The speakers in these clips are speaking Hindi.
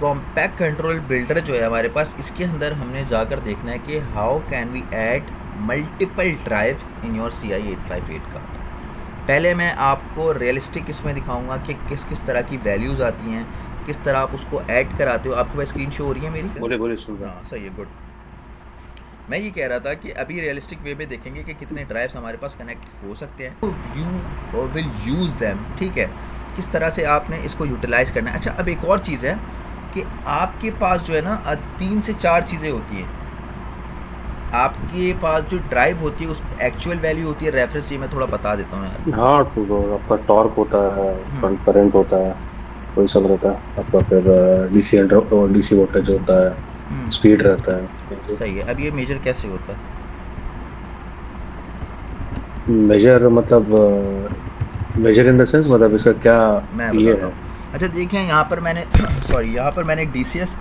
कॉम्पैक्ट कंट्रोल बिल्डर जो है हमारे पास, इसके अंदर हमने जाकर देखना है कि how can we add multiple drive in your CI858 का। पहले मैं आपको रियलिस्टिक इसमें दिखाऊंगा कि किस किस तरह की वैल्यूज़ आती हैं, किस तरह आप उसको ऐड कराते हो। आपके पास स्क्रीन शो हो रही है मेरी? बोले सुन रहा। हाँ सही है, गुड। मैं ये कह रहा था कि अभी रियलिस्टिक वे में देखेंगे कि कितने ड्राइव्स हमारे पास कनेक्ट हो सकते हैं। यू विल यूज़ देम, ठीक है, किस तरह से आपने इसको यूटिलाइज करना है। अच्छा, अब एक और चीज़ है कि आपके पास जो है ना 3 से 4 चीज़ें होती हैं। आपके पास जो ड्राइव होती है उस एक्चुअल वैल्यू होती है, रेफरेंस ये मैं थोड़ा बता देता हूँ यार। हाँ, तो आपका टॉर्क होता है, फ्रंट करंट होता है, वही सब रहता है आपका। फिर डीसी वोल्टेज होता है, स्पीड रहता है। सही है। अब ये मेजर कैसे होता है? मेजर मतलब मेजर इन द सेंस, मतलब इसका क्या ये है? अच्छा देखें, यहाँ पर मैंने सॉरी, यहाँ पर मैंने DCS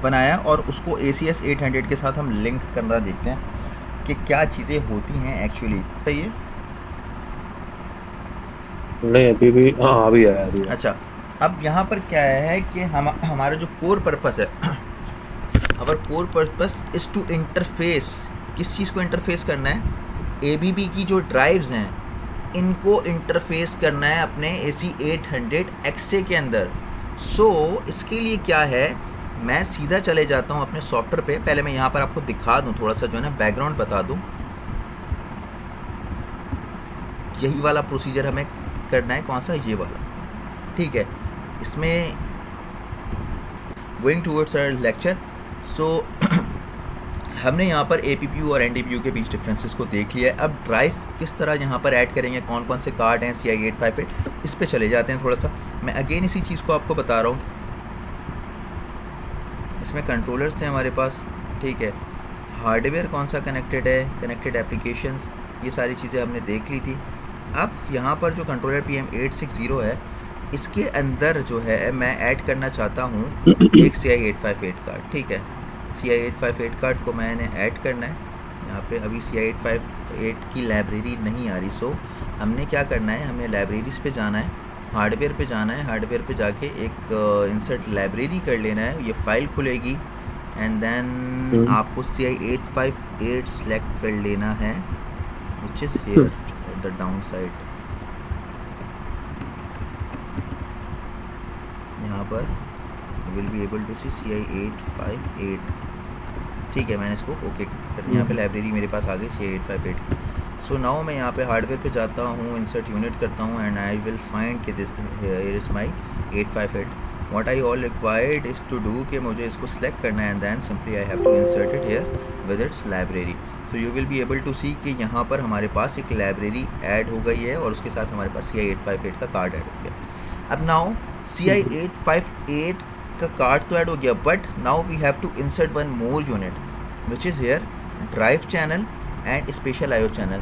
बनाया और उसको ACS 800 के साथ हम लिंक करना देखते हैं कि क्या चीज़ें होती हैं एक्चुअली। सही है? नहीं, अभी भी हाँ अभी आया अभी। अच्छा, अब यहाँ पर क्या है कि हमारा जो कोर पर्पस है, our core purpose is to interface. किस चीज़ को इंटरफेस करना है? ABB की जो ड्राइव्स हैं इनको इंटरफेस करना है अपने AC800 XA के अंदर। इसके लिए क्या है, मैं सीधा चले जाता हूँ अपने सॉफ्टवेयर पे। पहले मैं यहाँ पर आपको दिखा दूँ, थोड़ा सा जो है ना बैकग्राउंड बता दूँ। यही वाला प्रोसीजर हमें करना है। कौन सा? ये वाला, ठीक है। इसमें गोइंग टूवर्ड्स आवर लेक्चर। हमने यहाँ पर APPU और NDPU के बीच डिफरेंसेस को देख लिया है। अब ड्राइव किस तरह यहाँ पर ऐड करेंगे, कौन कौन से कार्ड हैं CI858, इस पे चले जाते हैं थोड़ा सा। मैं अगेन इसी चीज़ को आपको बता रहा हूँ। इसमें कंट्रोलर्स थे हमारे पास, ठीक है। हार्डवेयर कौन सा कनेक्टेड है, कनेक्टेड एप्लीकेशंस, ये सारी चीज़ें हमने देख ली थी। अब यहाँ पर जो कंट्रोलर PM860 है, इसके अंदर जो है मैं ऐड करना चाहता हूँ एक CI858 कार्ड, ठीक है। CI858 कार्ड को मैंने ऐड करना है। यहाँ पे अभी CI858 की लाइब्रेरी नहीं आ रही। हमने क्या करना है, हमने लाइब्रेरीज पे जाना है, हार्डवेयर पे जाना है। हार्डवेयर पे जाके एक इंसर्ट लाइब्रेरी कर लेना है, ये फाइल खुलेगी। एंड देन आपको CI858 सेलेक्ट कर लेना है, which is here at the down side. यहाँ पर will be able to see CI858, ठीक है। मैंने इसको ओके कर, यहाँ पे लाइब्रेरी मेरे पास आ गई CI858 की। नाउ मैं यहाँ पे हार्डवेयर पे जाता हूँ, इंसर्ट यूनिट करता हूँ, एंड आई विल फाइंड कि this here is my 858। What I all required is to do कि मुझे इसको सेलेक्ट करना है, and then simply I have to insert it here with its library. You will be able to see कि यहाँ पर हमारे पास एक लाइब्रेरी ऐड हो गई है और उसके साथ हमारे पास CI858 का कार्ड ऐड हो गया। अब नाउ CI858 का कार्ड तो ऐड हो गया, but now we have to insert one more unit which is here drive channel and special IO channel.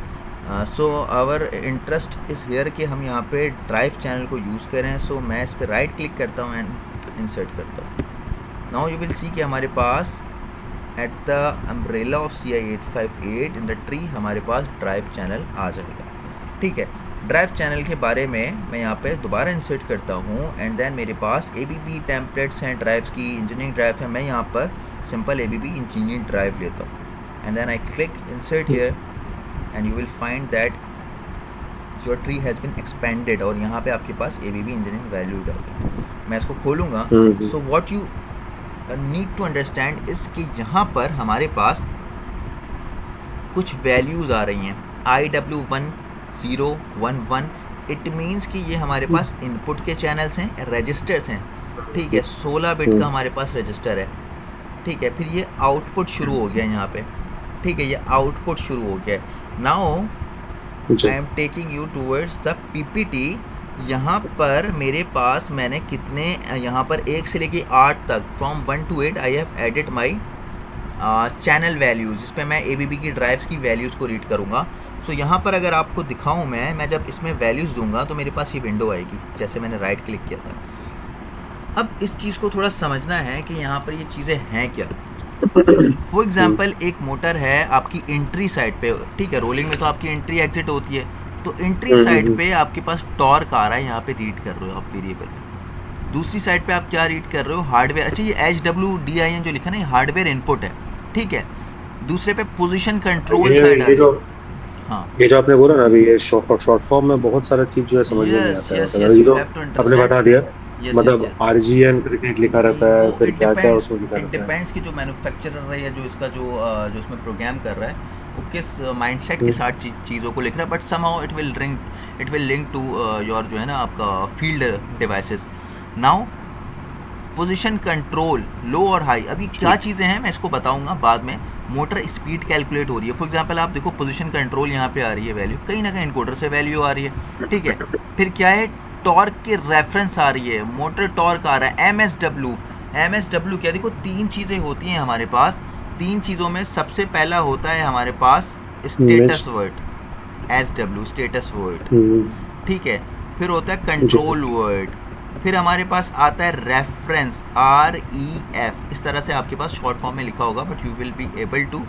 Our interest is here कि हम यहाँ पे ड्राइव चैनल को यूज़ करें। मैं इस पर राइट क्लिक करता हूँ एंड इंसर्ट करता हूँ। नाउ यू विल सी कि हमारे पास at the umbrella of CI858 in the tree हमारे पास ड्राइव चैनल आ जाएगा, ठीक है। ड्राइव चैनल के बारे में मैं यहाँ पे दोबारा इंसर्ट करता हूँ, एंड देन मेरे पास ABB टेम्पलेट्स हैं ड्राइव्स की, इंजीनियरिंग ड्राइव है। मैं यहाँ पर सिंपल ABB इंजीनियरिंग ड्राइव लेता हूँ, and then I click insert here, and you will find that your tree has been expanded, और यहाँ पे आपके पास ABB इंजीनियरिंग वैल्यू डाल। मैं इसको खोलूँगा। What you need to understand is कि यहाँ पर हमारे पास कुछ वैल्यूज़ आ रही हैं IW1011। इट मीन्स कि ये हमारे पास इनपुट के चैनल्स हैं, रजिस्टर्स हैं, ठीक है। 16 बिट का हमारे पास रजिस्टर है, ठीक है। फिर ये आउटपुट शुरू हो गया यहाँ पे, ठीक है, ये आउटपुट शुरू हो गया। Now I am taking you towards the PPT। यहाँ पर मेरे पास मैंने कितने, यहाँ पर 1 से लेके 8 तक, from 1 to 8 I have added my channel values, जिस पे मैं ABB की ड्राइव्स की वैल्यूज़ को रीड करूँगा। यहाँ पर अगर आपको दिखाऊँ मैं जब इसमें वैल्यूज़ दूंगा तो मेरे पास ये विंडो आएगी, जैसे मैंने राइट क्लिक किया था। अब इस चीज़ को थोड़ा समझना है कि यहाँ पर ये चीज़ें हैं क्या। फॉर एग्जाम्पल एक मोटर है आपकी एंट्री साइड पे, ठीक है। रोलिंग में तो आपकी एंट्री एग्जिट होती है, तो एंट्री साइड पे आपके पास टॉर्क आ रहा है, यहाँ पे रीड कर रहे हो आप वेरिएबल, दूसरी साइड पे आप क्या रीड कर रहे हो, हार्डवेयर। अच्छा, ये HWDIN जो लिखा ना, ये हार्डवेयर इनपुट है, ठीक है। दूसरे पे पोजीशन कंट्रोल साइड ये जो हाँ ये जो आपने बोला ना अभी, ये शॉर्ट फॉर्म में बहुत सारा चीज जो है समझ में नहीं आता है। मतलब ये तो आपने बता दिया, मतलब RGN क्रिकेट लिखा रहता है, फिर क्या क्या उसमें लिखा रहता है। डिपेंड्स कि जो मैन्युफैक्चरर है या जो इसका जो उसमें प्रोग्राम कर रहा है वो किस माइंडसेट के साथ चीज़ों को लिख रहा है, but somehow it will link to your जो है ना आपका field devices. Now position control low और हाई, अभी क्या चीज़ें हैं मैं इसको बताऊंगा बाद में। मोटर स्पीड कैलकुलेट हो रही है, फॉर एग्जांपल आप देखो पोजीशन कंट्रोल यहाँ पे आ रही है वैल्यू, कहीं ना कहीं इनकोडर से वैल्यू आ रही है, ठीक है। फिर क्या है, टॉर्क के रेफरेंस आ रही है, मोटर टॉर्क आ रहा है, MSW क्या, देखो तीन चीज़ें होती हैं हमारे पास। तीन चीज़ों में सबसे पहला होता है हमारे पास status word, SW status word, ठीक है। फिर होता है कंट्रोल वर्ड, फिर हमारे पास आता है रेफरेंस REF, इस तरह से आपके पास शॉर्ट फॉर्म में लिखा होगा, but you will be able to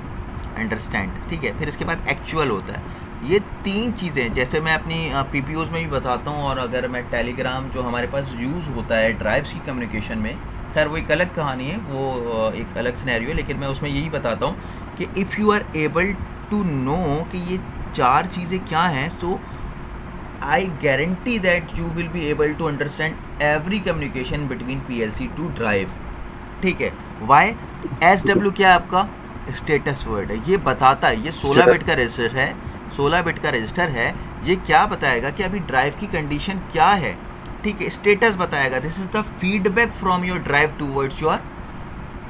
understand, ठीक है। फिर इसके बाद एक्चुअल होता है। ये तीन चीज़ें जैसे मैं अपनी PPOs में भी बताता हूँ, और अगर मैं टेलीग्राम जो हमारे पास यूज़ होता है ड्राइव्स की कम्युनिकेशन में, खैर वो एक अलग कहानी है, वो एक अलग सिनेरियो है, लेकिन मैं उसमें यही बताता हूँ कि if you are able to know कि ये चार चीज़ें क्या हैं, सो I guarantee that you will be able to understand every communication between PLC to drive, ठीक है। Why? SW क्या है आपका, स्टेटस वर्ड है, ये बताता है, ये 16 बिट का रजिस्टर है, 16 बिट का रजिस्टर है, ये क्या बताएगा कि अभी ड्राइव की कंडीशन क्या है, ठीक है। स्टेटस बताएगा, this is the feedback from your drive towards your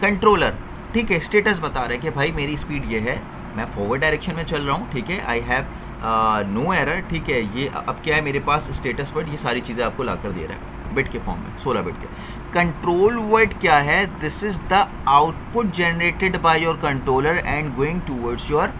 controller, ठीक है। स्टेटस बता रहा है कि भाई मेरी स्पीड ये है, मैं फॉरवर्ड डायरेक्शन में चल रहा हूँ, ठीक है, आई हैव नो एरर, ठीक है। ये अब क्या है मेरे पास स्टेटस वर्ड, ये सारी चीज़ें आपको ला कर दे रहा है बिट के फॉर्म में, 16 बिट के। कंट्रोल वर्ड क्या है, this is the output generated by your controller and going towards your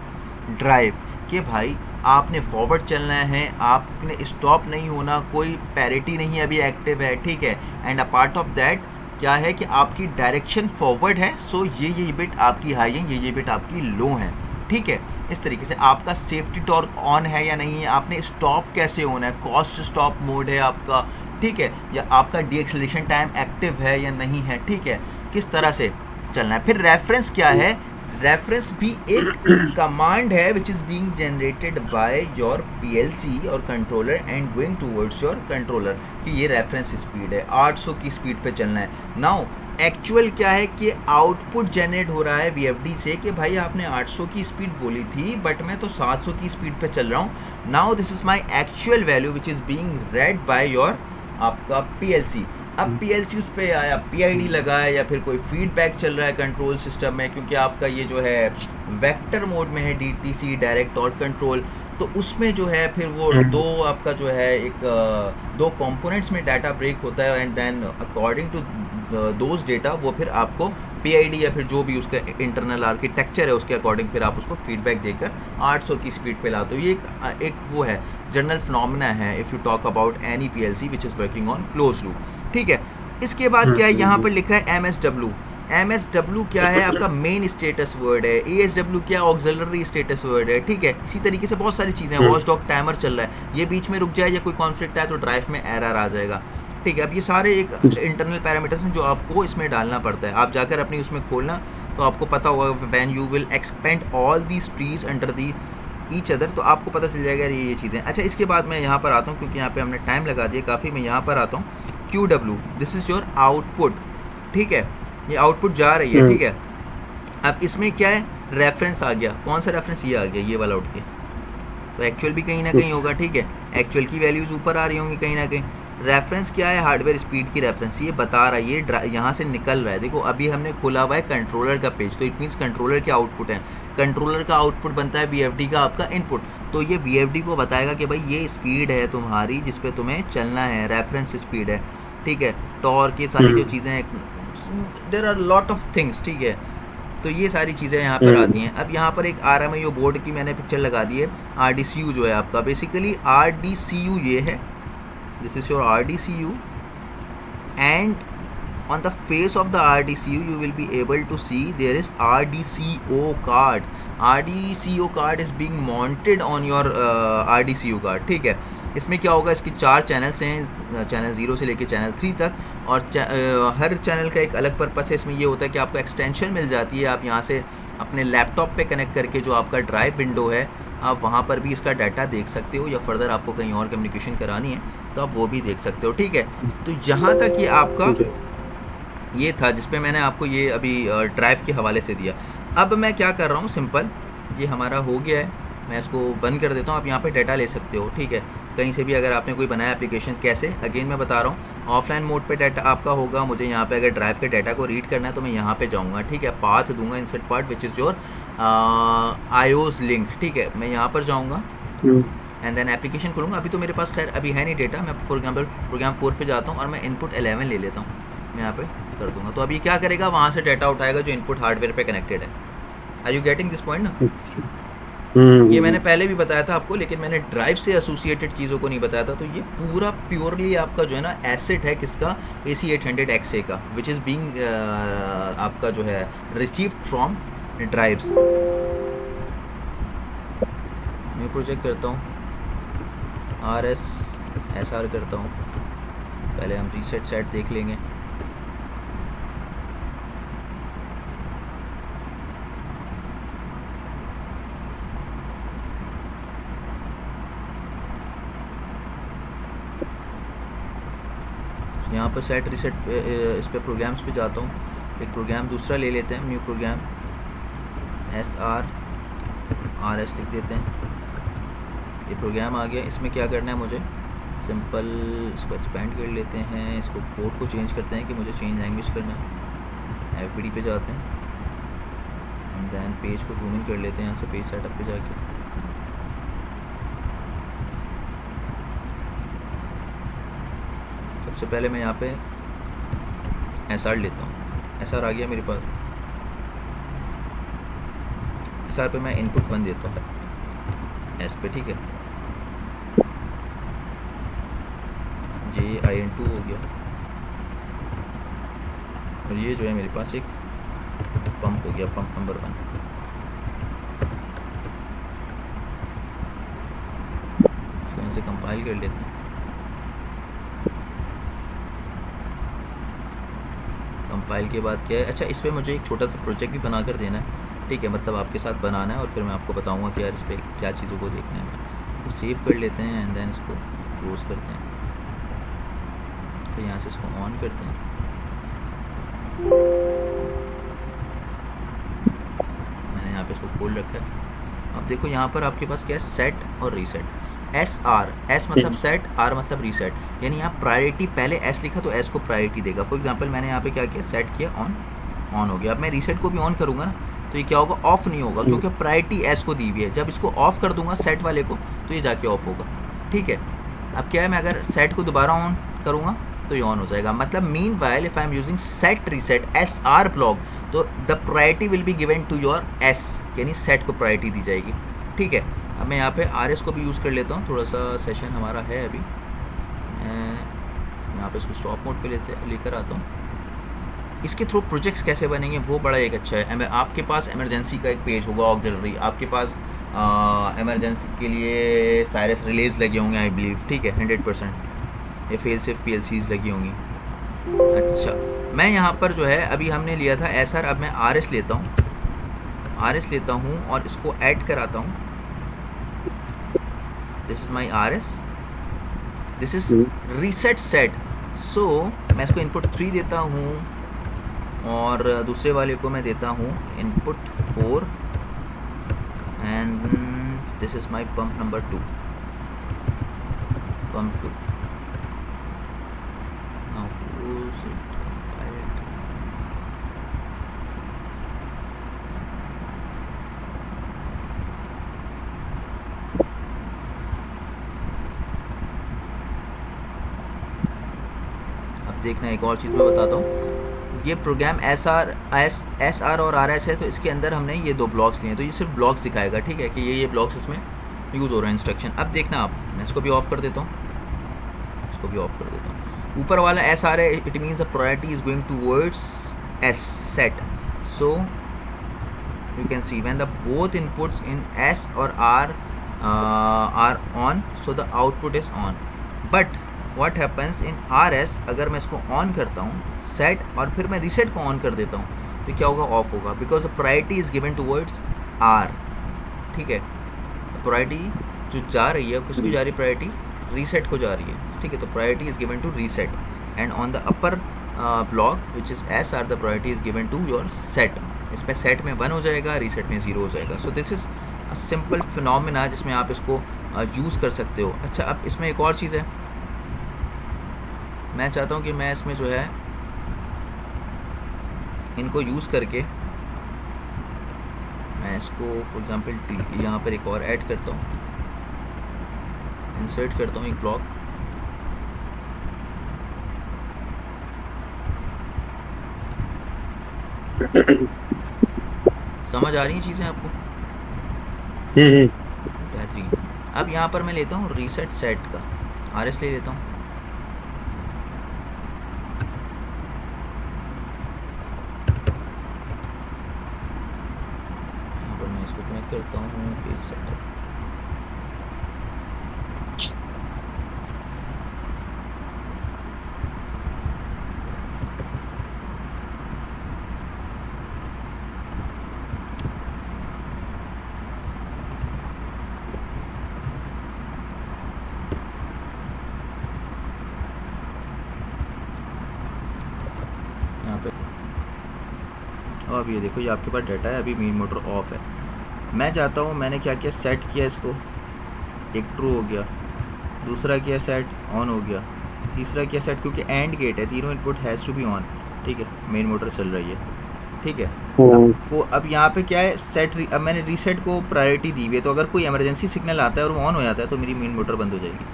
drive, कि भाई आपने फॉरवर्ड चलना है, आपने स्टॉप नहीं होना, कोई पैरिटी नहीं अभी एक्टिव है, ठीक है। And a part of that क्या है कि आपकी डायरेक्शन फॉरवर्ड है, सो ये बिट आपकी हाई है, ये बिट आपकी लो है, ठीक है। इस तरीके से आपका सेफ्टी टॉर्क ऑन है या नहीं है, आपने स्टॉप कैसे होना है, कॉस्ट स्टॉप मोड है आपका, ठीक है, या आपका डीएक्सेलरेशन टाइम एक्टिव है या नहीं है, ठीक है, किस तरह से चलना है। फिर रेफरेंस क्या है, रेफरेंस भी एक कमांड है which is being generated by your PLC और controller and going towards your controller, कि ये रेफरेंस स्पीड है, 800 की स्पीड पे चलना है। नाउ एक्चुअल क्या है कि आउटपुट जनरेट हो रहा है VFD से, कि भाई आपने 800 की स्पीड बोली थी बट मैं तो 700 की स्पीड पे चल रहा हूँ। Now this is my actual value which is being red by your आपका PLC। अब PLC उस पे आया, PID लगाया, या फिर कोई फीडबैक चल रहा है कंट्रोल सिस्टम में, क्योंकि आपका ये जो है वेक्टर मोड में है, DTC डायरेक्ट टॉर्क कंट्रोल, तो उसमें जो है फिर वो दो आपका जो है एक दो कंपोनेंट्स में डाटा ब्रेक होता है, and then according to those data वो फिर आपको PID या फिर जो भी उसका इंटरनल आर्किटेक्चर है उसके अकॉर्डिंग फिर आप उसको फीडबैक देकर 800 की स्पीड पे लाते हो। ये एक वो है जनरल फिनोमेना है if you talk about any PLC which is working on close loop, ठीक है। इसके बाद क्या है, यहाँ पर लिखा है MSW क्या है आपका मेन स्टेटस वर्ड है, ASW क्या ऑक्सिलरी स्टेटस वर्ड है, ठीक है। इसी तरीके से बहुत सारी चीज़ें हैं, वॉचडॉग टाइमर चल रहा है, ये बीच में रुक जाए या कोई कॉन्फ्लिक्ट आए तो ड्राइव में एरर आ जाएगा, ठीक है। अब ये सारे एक इंटरनल पैरामीटर्स हैं जो आपको इसमें डालना पड़ता है। आप जाकर अपनी उसमें खोलना तो आपको पता होगा when you will expand all these trees under the each other, तो आपको पता चल जाएगा ये चीज़ें। अच्छा, इसके बाद मैं यहाँ पर आता हूँ क्योंकि यहाँ पे हमने टाइम लगा दिया काफ़ी, मैं यहाँ पर आता हूँ QW, this is your output, ठीक है, ये आउटपुट जा रही है, ठीक है। अब इसमें क्या है, रेफरेंस आ गया, कौन सा रेफरेंस, ये आ गया, ये वाला उठ के, तो एक्चुअल भी कहीं ना कहीं होगा, ठीक है। एक्चुअल की वैल्यूज ऊपर आ रही होंगी कहीं ना कहीं। रेफरेंस क्या है, हार्डवेयर स्पीड की रेफरेंस, ये बता रहा है, ये यहाँ से निकल रहा है। देखो अभी हमने खोला हुआ है कंट्रोलर का पेज, तो इट मीन्स कंट्रोलर के आउटपुट है, कंट्रोलर का आउटपुट बनता है VFD का आपका इनपुट, तो ये VFD को बताएगा कि भाई ये स्पीड है तुम्हारी जिस पे तुम्हें चलना है, रेफरेंस स्पीड है, ठीक है। टॉर्क की सारी जो चीज़ें हैं, there are lot of things, ठीक है, तो ये सारी चीज़ें यहाँ पर आती हैं। अब यहाँ पर एक RMIO बोर्ड की मैंने पिक्चर लगा दी है, RDCU जो है आपका, बेसिकली RDCU ये है, this is your RDCU, and on the face of the RDCU you will be able to see there is RDCO card. RDCO card is being mounted on your RDCU card, ठीक है। इसमें क्या होगा, इसकी 4 चैनल्स हैं, चैनल 0 से लेके चैनल 3 तक, और हर चैनल का एक अलग पर्पस है। इसमें ये होता है कि आपको एक्सटेंशन मिल जाती है, आप यहाँ से अपने लैपटॉप पे कनेक्ट करके जो आपका ड्राइव विंडो है आप वहाँ पर भी इसका डाटा देख सकते हो, या फर्दर आपको कहीं और कम्युनिकेशन करानी है तो आप वो भी देख सकते हो। ठीक है, तो यहाँ तक ये आपका ये था जिसपे मैंने आपको ये अभी ड्राइव के हवाले से दिया। अब मैं क्या कर रहा हूँ, सिंपल ये हमारा हो गया है, मैं इसको बंद कर देता हूँ। आप यहाँ पे डाटा ले सकते हो, ठीक है, कहीं से भी अगर आपने कोई बनाया एप्लीकेशन। कैसे, अगेन मैं बता रहा हूँ, ऑफलाइन मोड पे डाटा आपका होगा। मुझे यहाँ पे अगर ड्राइव के डाटा को रीड करना है तो मैं यहाँ पे जाऊँगा, ठीक है, पाथ दूंगा insert part which is your iOS link, ठीक है, मैं यहाँ पर जाऊँगा एंड देन एप्लीकेशन खोलूँगा। अभी तो मेरे पास खैर अभी है नहीं डेटा, मैं फॉर एग्जाम्पल प्रोग्राम 4 पे जाता हूँ और मैं इनपुट 11 ले लेता हूँ, मैं यहाँ पे कर दूंगा। तो अभी क्या करेगा, वहाँ से डाटा उठाएगा जो इनपुट हार्डवेयर पे कनेक्टेड है। Are you getting this point ना? ये मैंने पहले भी बताया था आपको, लेकिन मैंने ड्राइव से एसोसिएटेड चीज़ों को नहीं बताया था। तो ये पूरा प्योरली आपका जो है ना एसेट है, किसका, AC800XA का, विच इज़ बीइंग आपका जो है received from drives. New project करता हूँ, RS/SR करता हूँ। पहले हम रीसेट सेट देख लेंगे। यहाँ पर सेट रीसेट इस पे प्रोग्राम्स पे जाता हूँ, एक प्रोग्राम दूसरा ले लेते हैं, न्यू प्रोग्राम SR/RS लिख देते हैं। ये प्रोग्राम आ गया। इसमें क्या करना है मुझे, सिंपल इसको एक्सपेंड कर लेते हैं, इसको कोड को चेंज करते हैं कि मुझे चेंज लैंग्वेज करना है। FBD पे जाते हैं एंड देन पेज को जूम इन कर लेते हैं, यहाँ से पेज सेटअप पे जाके सबसे पहले मैं यहाँ पे SR लेता हूँ। SR आ गया मेरे पास। SR पे मैं इनपुट 1 देता हूँ S पे, ठीक है, JIN2 हो गया। और ये जो है मेरे पास एक पंप हो गया, पंप नंबर 1। इसको इनसे कंपाइल कर लेते हैं। कंपाइल के बाद क्या है, अच्छा इस पर मुझे एक छोटा सा प्रोजेक्ट भी बना कर देना है, ठीक है, मतलब आपके साथ बनाना है और फिर मैं आपको बताऊंगा कि यार इस पर क्या चीज़ों को देखना है। तो सेव कर लेते हैं एंड देन इसको क्लोज करते हैं, फिर यहाँ से इसको ऑन करते हैं। मैंने यहाँ पे इसको खोल रखा है। अब देखो यहाँ पर आपके पास क्या है, सेट और रीसेट। SR, S मतलब सेट, R मतलब रीसेट, यानी यहाँ प्रायोरिटी, पहले S लिखा तो S को प्रायोरिटी देगा। फॉर एग्जांपल मैंने यहाँ पे क्या किया, सेट किया, ऑन हो गया। अब मैं रीसेट को भी ऑन करूँगा ना तो ये क्या होगा, ऑफ नहीं होगा, क्योंकि प्रायोरिटी S को दी हुई है। जब इसको ऑफ कर दूंगा सेट वाले को तो ये जाके ऑफ होगा, ठीक है। अब क्या है, मैं अगर सेट को दोबारा ऑन करूँगा तो ये ऑन हो जाएगा। मतलब meanwhile if I am using set reset SR block, तो the priority will be given to your S, यानी सेट को प्रायोरिटी दी जाएगी, ठीक है। अब मैं यहाँ पे RS को भी यूज़ कर लेता हूँ, थोड़ा सा सेशन हमारा है अभी। यहाँ पे इसको स्टॉप मोड पे लेकर आता हूँ। इसके थ्रू प्रोजेक्ट्स कैसे बनेंगे वो बड़ा एक अच्छा है। आपके पास इमरजेंसी का एक पेज होगा, ऑक्सिलरी, आपके पास इमरजेंसी के लिए साइरस रिलेज लगे होंगे आई बिलीव, ठीक है, 100%, या फेल सेफ PLCs लगी होंगी। अच्छा मैं यहाँ पर जो है अभी हमने लिया था SR, अब मैं RS लेता हूँ, RS लेता हूँ और इसको ऐड कराता हूँ। This is my RS, this is reset set. So मैं इसको इनपुट 3 देता हूँ और दूसरे वाले को मैं देता हूँ input 4 and this is my pump number 2, pump 2। Now close it, pilot. अब देखना एक और चीज़ मैं बताता हूँ, ये प्रोग्राम SR और RS है, तो इसके अंदर हमने ये 2 ब्लॉक्स लिए, तो ये सिर्फ ब्लॉक्स दिखाएगा, ठीक है, कि ये ब्लॉक्स इसमें यूज़ हो रहा है इंस्ट्रक्शन। अब देखना आप, मैं इसको भी ऑफ कर देता हूँ, इसको भी ऑफ कर देता हूँ। ऊपर वाला SR है, it means the priority is going towards S set, so you can see when the both inputs in S or R are on, so the output is on. But what happens in RS, अगर मैं इसको ऑन करता हूँ सेट और फिर मैं रीसेट को ऑन कर देता हूँ तो क्या होगा, ऑफ होगा, because the priority is given towards our. ठीक है, प्रायोरिटी जो जा रही है किसको जा रही है, प्रायोरिटी रीसेट को जा रही है. ठीक है, तो priority is given to reset and on the upper block which is S R the priority is given to your set. इसमें सेट में 1 हो जाएगा, रीसेट में 0 हो जाएगा. So this is a simple phenomena जिसमें आप इसको यूज़ कर सकते हो. अच्छा, अब इसमें एक और चीज़ है, मैं चाहता हूँ कि मैं इसमें जो है इनको यूज़ करके मैं इसको फॉर एग्जांपल यहाँ पर एक और ऐड करता हूँ, इंसर्ट करता हूँ एक ब्लॉक. समझ आ रही हैं चीज़ें आपको? बेहतरीन. अब यहाँ पर मैं लेता हूँ रीसेट सेट का RS ले लेता हूँ. यहाँ पर मैं इसको कनेक्ट करता हूँ पेज सेटअप. अब ये देखो, ये आपके पास डाटा है, अभी मेन मोटर ऑफ है. मैं चाहता हूँ, मैंने क्या किया, सेट किया इसको, एक ट्रू हो गया, दूसरा किया सेट, ऑन हो गया, तीसरा किया सेट, क्योंकि एंड गेट है, तीनों input has to be on. ठीक है, मेन मोटर चल रही है. ठीक है, अब यहाँ पे क्या है, सेट अब मैंने रीसेट को प्रायोरिटी दी हुई है, तो अगर कोई इमरजेंसी सिग्नल आता है और वो ऑन हो जाता है तो मेरी मेन मोटर बंद हो जाएगी.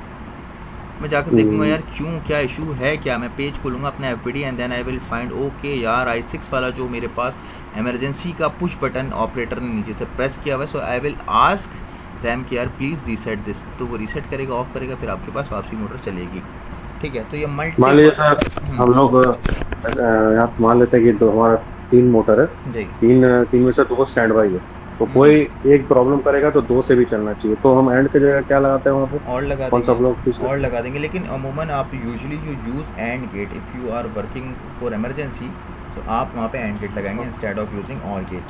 मैं जाकर देखूंगा यार क्यों, क्या इशू है क्या. मैं पेज खोलूंगा अपना FPD and then I will find okay यार i6 वाला जो मेरे पास इमरजेंसी का पुश बटन ऑपरेटर ने नीचे से प्रेस किया हुआ है. So I will ask them कि यार प्लीज़ रीसेट दिस. तो वो रीसेट करेगा, ऑफ करेगा, फिर आपके पास वापसी मोटर चलेगी. ठीक है, तो ये मल्टी, मान लीजिए सर हम लोग यहाँ मान लेते हैं कि तो हमारा 3 मोटर है जी, तीन में से 2 स्टैंड बाई है, तो कोई एक प्रॉब्लम करेगा तो 2 से भी चलना चाहिए. तो हम एंड की जगह क्या लगाते हैं वहाँ पे, और लगा कौन सा देंगे, ब्लॉक और लगा देंगे. लेकिन अमूमन आप usually you use and gate if you are working for emergency, तो आप वहाँ पे एंड गेट लगाएंगे instead of using or gate.